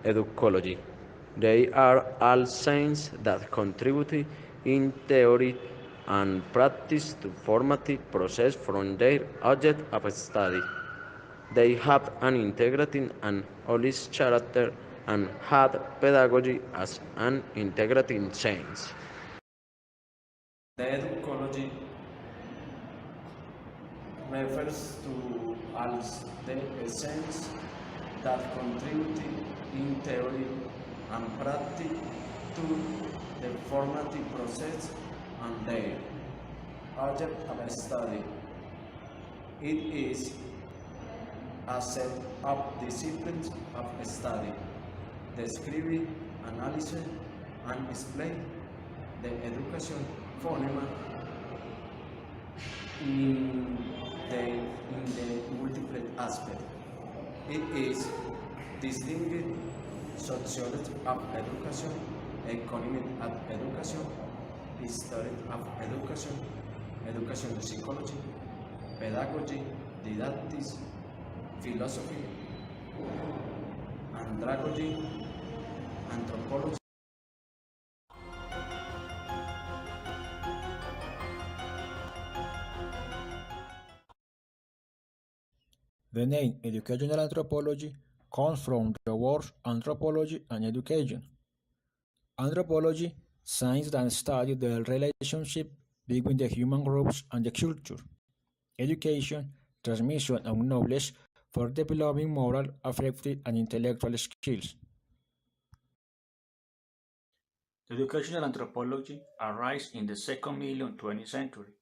educology. They are all sciences that contribute in theory and practice to formative process from their object of study. They have an integrating and holistic character and had pedagogy as an integrating science. The educology refers to as the essence that contribute in theory and practice to the formative process and their object of study. It is a set of disciplines of study, describe, analyze, and explain the education phonema in the multiple aspect. It is distinguished sociology of education, economy of education, history of education, education psychology, pedagogy, didactics, philosophy, andragogy, anthropology. The name educational anthropology comes from the words anthropology and education. Anthropology, science that studies the relationship between the human groups and the culture. Education, transmission of knowledge for developing moral, affective, and intellectual skills. Educational anthropology arose in the second million 20th century.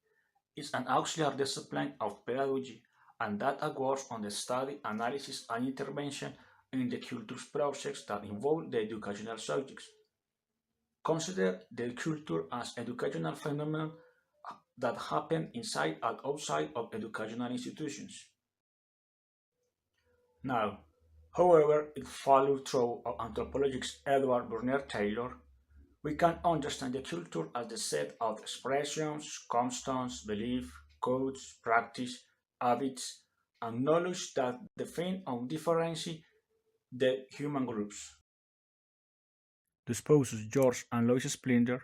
It's an auxiliary discipline of pedagogy and that works on the study, analysis, and intervention in the culture process that involve the educational subjects. Consider the culture as educational phenomenon that happen inside and outside of educational institutions. Now, however, it follows through of anthropologist Edward Burner Taylor, we can understand the culture as the set of expressions, customs, beliefs, codes, practice, habits, and knowledge that define and differentiate the human groups. The spouses George and Lois Splinder,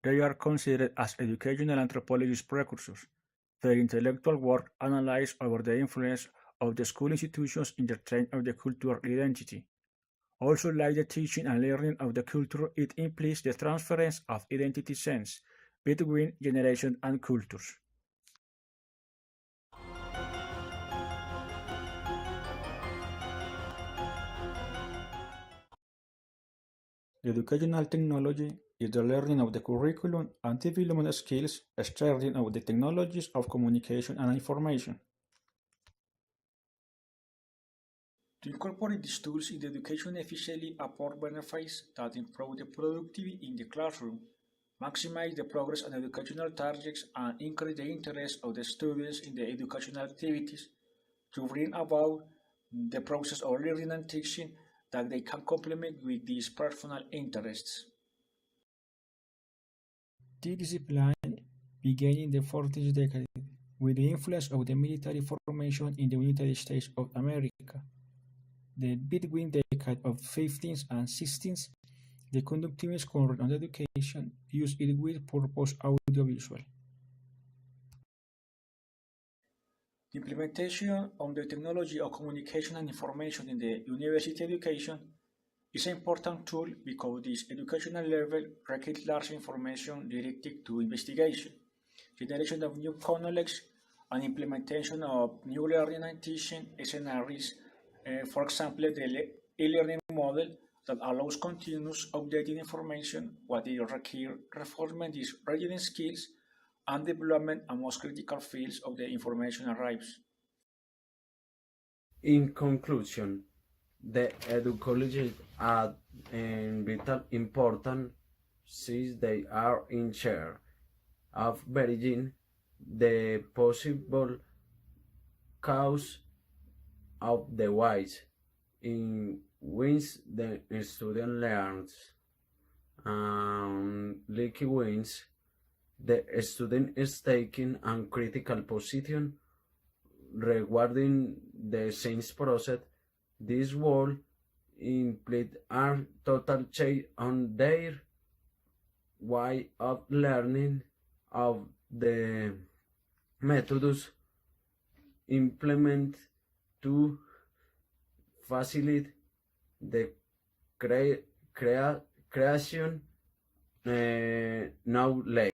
they are considered as educational anthropologist precursors. Their intellectual work analyzed over the influence of the school institutions in the trend of the cultural identity. Also, like the teaching and learning of the culture, it implies the transference of identity sense between generations and cultures. The educational technology is the learning of the curriculum and development skills stemming of the technologies of communication and information. To incorporate these tools in the education efficiently afford benefits that improve the productivity in the classroom, maximize the progress on educational targets, and increase the interest of the students in the educational activities to bring about the process of learning and teaching that they can complement with these personal interests. This discipline began in the 40th decade with the influence of the military formation in the United States of America. Between the decades of 15th and 16th, the conductivist current on education used it with purpose audiovisual. The implementation of the technology of communication and information in the university education is an important tool because this educational level requires large information directed to investigation, generation of new knowledge, and implementation of new learning and teaching scenarios. For example, the e-learning model that allows continuous updating information, what it requires reinforcement is reading skills and development and most critical fields of the information arrives. In conclusion, the educologists are in vital importance since they are in charge of verifying the possible cause of the ways in which the student learns and leaky wins the student is taking a critical position regarding the science process. This work implied are total change on their way of learning of the methods implement to facilitate the creation knowledge.